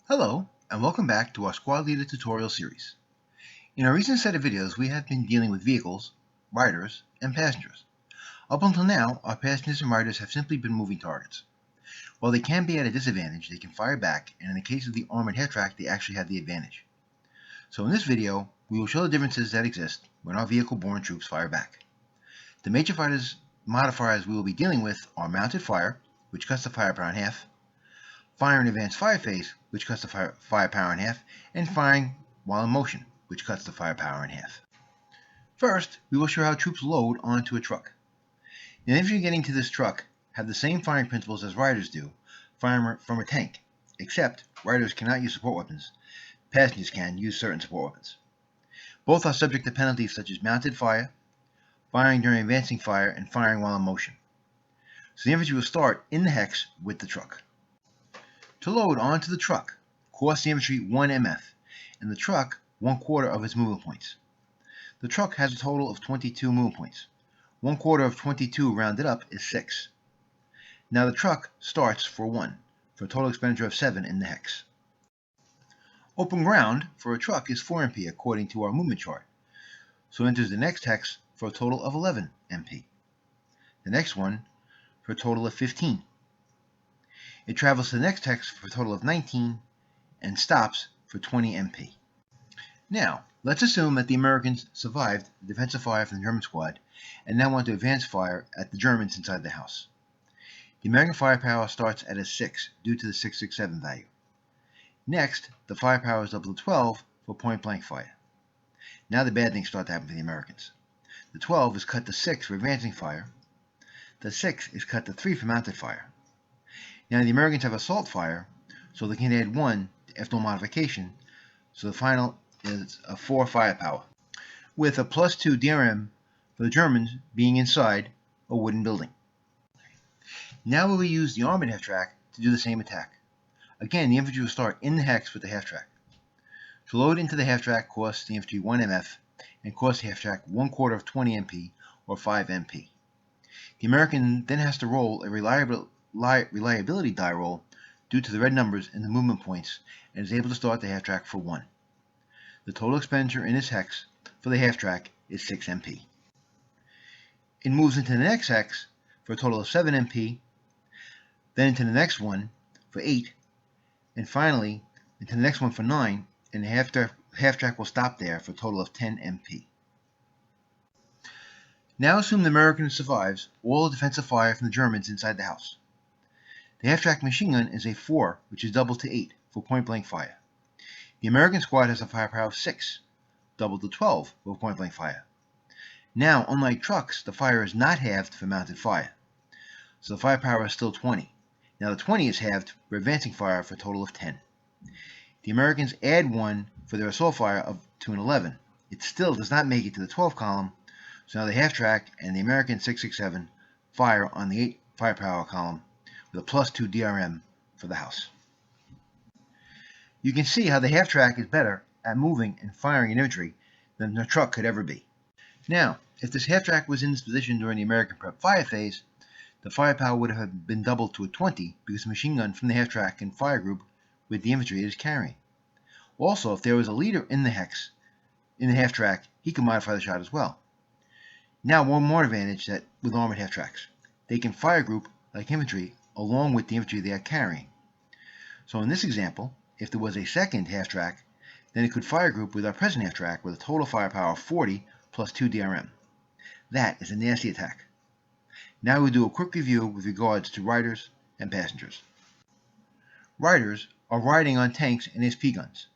Hello, and welcome back to our Squad Leader tutorial series. In our recent set of videos, we have been dealing with vehicles, riders, and passengers. Up until now, our passengers and riders have simply been moving targets. While they can be at a disadvantage, they can fire back, and in the case of the armored half-track, they actually have the advantage. So in this video, we will show the differences that exist when our vehicle-borne troops fire back. The major modifiers we will be dealing with are mounted fire, which cuts the firepower in half, fire in advanced fire phase, which cuts the firepower in half, and firing while in motion, which cuts the firepower in half. First, we will show how troops load onto a truck. The infantry getting to this truck have the same firing principles as riders do, firing from a tank, except riders cannot use support weapons. Passengers can use certain support weapons. Both are subject to penalties such as mounted fire, firing during advancing fire, and firing while in motion. So the infantry will start in the hex with the truck. To load onto the truck costs the infantry 1 MF, and the truck 1/4 of its movement points. The truck has a total of 22 movement points. 1/4 of 22 rounded up is 6. Now the truck starts for 1, for a total expenditure of 7 in the hex. Open ground for a truck is 4 MP according to our movement chart, so enters the next hex for a total of 11 MP. The next one for a total of 15. It travels to the next hex for a total of 19 and stops for 20 MP. Now, let's assume that the Americans survived the defensive fire from the German squad and now want to advance fire at the Germans inside the house. The American firepower starts at a 6 due to the 667 value. Next, the firepower is doubled to 12 for point-blank fire. Now the bad things start to happen for the Americans. The 12 is cut to 6 for advancing fire. The 6 is cut to 3 for mounted fire. Now the Americans have assault fire, so they can add 1 after modification, so the final is a 4 firepower, with a +2 DRM for the Germans being inside a wooden building. Now we will use the armored half-track to do the same attack. Again, the infantry will start in the hex with the half-track. To load into the half-track costs the infantry 1 MF and costs the half-track 1/4 of 20 MP or 5 MP. The American then has to roll a reliability die roll due to the red numbers in the movement points and is able to start the half-track for 1. The total expenditure in this hex for the half-track is 6 MP. It moves into the next hex for a total of 7 MP, then into the next one for 8, and finally into the next one for 9, and the half-track will stop there for a total of 10 MP. Now assume the American survives all the defensive fire from the Germans inside the house. The half-track machine gun is a 4, which is doubled to 8 for point-blank fire. The American squad has a firepower of 6, doubled to 12 for point-blank fire. Now, unlike trucks, the fire is not halved for mounted fire, so the firepower is still 20. Now the 20 is halved for advancing fire for a total of 10. The Americans add 1 for their assault fire to an 11. It still does not make it to the 12 column, so now the half-track and the American 667 fire on the 8 firepower column with a +2 DRM for the house. You can see how the half-track is better at moving and firing an infantry than the truck could ever be. Now, if this half-track was in this position during the American prep fire phase, the firepower would have been doubled to a 20 because the machine gun from the half-track can fire group with the infantry it is carrying. Also, if there was a leader in the hex, in the half-track, he can modify the shot as well. Now, one more advantage that with armored half-tracks. They can fire group like infantry along with the infantry they are carrying. So in this example, if there was a second half-track, then it could fire group with our present half-track with a total firepower of 40 plus 2 DRM. That is a nasty attack. Now we'll do a quick review with regards to riders and passengers. Riders are riding on tanks and SP guns.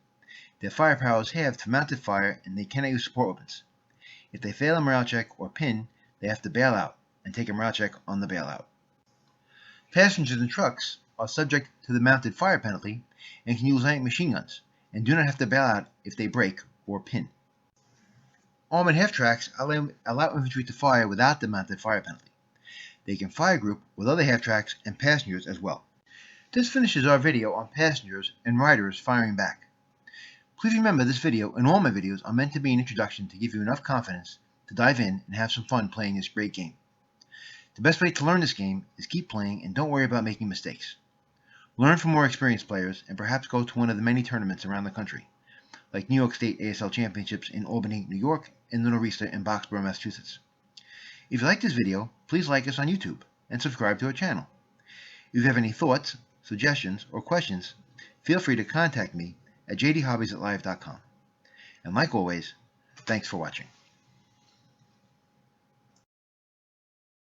Their firepower is halved for mounted fire and they cannot use support weapons. If they fail a morale check or pin, they have to bail out and take a morale check on the bailout. Passengers and trucks are subject to the mounted fire penalty and can use light machine guns and do not have to bail out if they break or pin. Armored half-tracks allow infantry to fire without the mounted fire penalty. They can fire group with other half-tracks and passengers as well. This finishes our video on passengers and riders firing back. Please remember this video and all my videos are meant to be an introduction to give you enough confidence to dive in and have some fun playing this great game. The best way to learn this game is keep playing and don't worry about making mistakes. Learn from more experienced players and perhaps go to one of the many tournaments around the country, like New York State ASL Championships in Albany, New York, and Little Rista in Boxborough, Massachusetts. If you like this video, please like us on YouTube and subscribe to our channel. If you have any thoughts, suggestions, or questions, feel free to contact me at jdhobbies@live.com. And like always, thanks for watching.